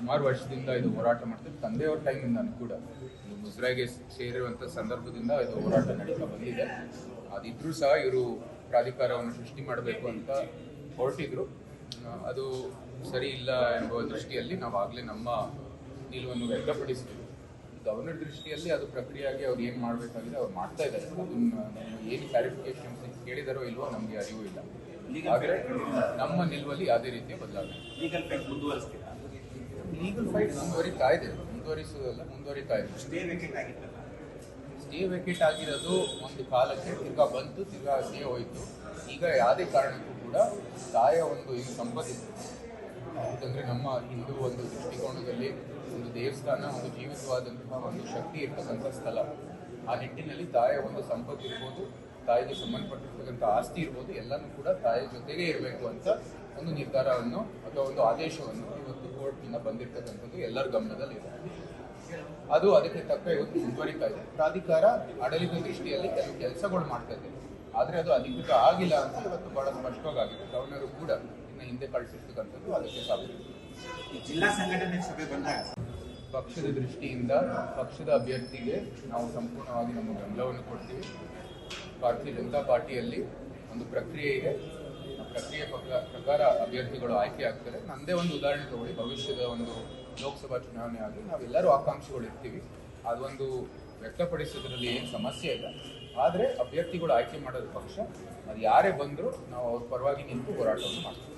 ಸುಮಾರು ವರ್ಷದಿಂದ ಇದು ಹೋರಾಟ ಮಾಡ್ತೀವಿ. ತಂದೆಯವ್ರ ಟೈಮಿಂದ ಕೂಡ ಇದು ಮುಜರಾಯಿಗೆ ಸೇರಿರುವಂಥ ಸಂದರ್ಭದಿಂದ ಇದು ಹೋರಾಟ ನಡೀತಾ ಬಂದಿದೆ. ಅದಿದ್ರೂ ಸಹ ಇವರು ಪ್ರಾಧಿಕಾರವನ್ನು ಸೃಷ್ಟಿ ಮಾಡಬೇಕು ಅಂತ ಹೊರಟಿದ್ರು. ಅದು ಸರಿ ಇಲ್ಲ ಎಂಬ ದೃಷ್ಟಿಯಲ್ಲಿ ನಾವು ಆಗಲೇ ನಮ್ಮ ನಿಲುವನ್ನು ವ್ಯಕ್ತಪಡಿಸ್ತೀವಿ. ಗವರ್ನರ್ ದೃಷ್ಟಿಯಲ್ಲಿ ಅದು ಪ್ರಕ್ರಿಯೆಯಾಗಿ ಅವ್ರು ಏನು ಮಾಡಬೇಕಾಗಿದೆ ಅವ್ರು ಮಾಡ್ತಾ ಇದ್ದಾರೆ. ಅದನ್ನು ಏನು ಕ್ಲಾರಿಫಿಕೇಶನ್ ಕೇಳಿದಾರೋ ಇಲ್ವೋ ನಮಗೆ ಅರಿವು ಇಲ್ಲ. ಆದರೆ ನಮ್ಮ ನಿಲುವಲ್ಲಿ ಯಾವುದೇ ರೀತಿಯ ಬದಲಾವಣೆ. ಲೀಗಲ್ ಫೈಟ್ ಮುಂದುವರಿತಾ ಇದೆ. ಸ್ಟೇ ವೇಕೆಟ್ ಆಗಿರೋದು ಒಂದು ಕಾಲಕ್ಕೆ ತಿರ್ಗಾ ಬಂತು, ತಿರ್ಗಾ ಸ್ಟೇ ಹೋಯಿತು. ಈಗ ಯಾವುದೇ ಕಾರಣಕ್ಕೂ ಕೂಡ ತಾಯ ಒಂದು ಏನು ಸಂಪತ್ತಿದೆ, ಯಾಕಂದರೆ ನಮ್ಮ ಹಿಂದೂ ಒಂದು ದೃಷ್ಟಿಕೋನದಲ್ಲಿ ಒಂದು ದೇವಸ್ಥಾನ ಒಂದು ಜೀವಿತವಾದಂತಹ ಒಂದು ಶಕ್ತಿ ಇರ್ತಕ್ಕಂಥ ಸ್ಥಳ. ಆ ನಿಟ್ಟಿನಲ್ಲಿ ತಾಯಿಯ ಒಂದು ಸಂಪತ್ತು ಇರ್ಬೋದು, ತಾಯಿಗೆ ಸಂಬಂಧಪಟ್ಟಿರ್ತಕ್ಕಂಥ ಆಸ್ತಿ ಇರ್ಬೋದು, ಎಲ್ಲನೂ ಕೂಡ ತಾಯಿಯ ಜೊತೆಗೇ ಇರಬೇಕು ಅಂತ ಒಂದು ನಿರ್ಧಾರವನ್ನು ಅಥವಾ ಒಂದು ಆದೇಶವನ್ನು ಇವತ್ತು ಕೋರ್ಟ್ನಿಂದ ಬಂದಿರತಕ್ಕಂಥದ್ದು ಎಲ್ಲರ ಗಮನದಲ್ಲಿ ಇದೆ. ಅದು ಅದಕ್ಕೆ ತಕ್ಕ ಇವತ್ತು ಮುಂದುವರಿತಾ ಇದೆ. ಪ್ರಾಧಿಕಾರ ಆಡಳಿತ ದೃಷ್ಟಿಯಲ್ಲಿ ಕೆಲವು ಕೆಲಸಗಳು ಮಾಡ್ತಾ ಇದೆ, ಆದರೆ ಅದು ಅಧಿಕೃತ ಆಗಿಲ್ಲ ಅಂತ ಇವತ್ತು ಬಹಳ ಸ್ಪಷ್ಟವಾಗಿದೆ. ಗವರ್ನರು ಕೂಡ ಇನ್ನು ಹಿಂದೆ ಕಳಿಸಿರ್ತಕ್ಕಂಥದ್ದು ಅದಕ್ಕೆ ಸಾಧ್ಯ. ಜಿಲ್ಲಾ ಸಂಘಟನೆ ಸಭೆ ಬಂದಾಗ ಪಕ್ಷದ ದೃಷ್ಟಿಯಿಂದ ಪಕ್ಷದ ಅಭ್ಯರ್ಥಿಗೆ ನಾವು ಸಂಪೂರ್ಣವಾಗಿ ನಮ್ಮ ಬೆಂಬಲವನ್ನು ಕೊಡ್ತೀವಿ. ಭಾರತೀಯ ಜನತಾ ಪಾರ್ಟಿಯಲ್ಲಿ ಒಂದು ಪ್ರಕ್ರಿಯೆ ಇದೆ. ಆ ಪ್ರಕ್ರಿಯೆ ಪ್ರಕಾರ ಅಭ್ಯರ್ಥಿಗಳು ಆಯ್ಕೆ ಆಗ್ತಾರೆ. ನನ್ನದೇ ಒಂದು ಉದಾಹರಣೆ ತಗೊಳ್ಳಿ, ಭವಿಷ್ಯದ ಒಂದು ಲೋಕಸಭಾ ಚುನಾವಣೆ ಆಗಿ ನಾವೆಲ್ಲರೂ ಆಕಾಂಕ್ಷಿಗಳು ಇರ್ತೀವಿ. ಅದೊಂದು ವ್ಯಕ್ತಪಡಿಸೋದ್ರಲ್ಲಿ ಏನು ಸಮಸ್ಯೆ ಇಲ್ಲ. ಆದರೆ ಅಭ್ಯರ್ಥಿಗಳು ಆಯ್ಕೆ ಮಾಡೋದು ಪಕ್ಷ, ಅದು ಯಾರೇ ಬಂದರೂ ನಾವು ಅವ್ರ ಪರವಾಗಿ ನಿಂತು ಹೋರಾಟವನ್ನು ಮಾಡ್ತೀವಿ.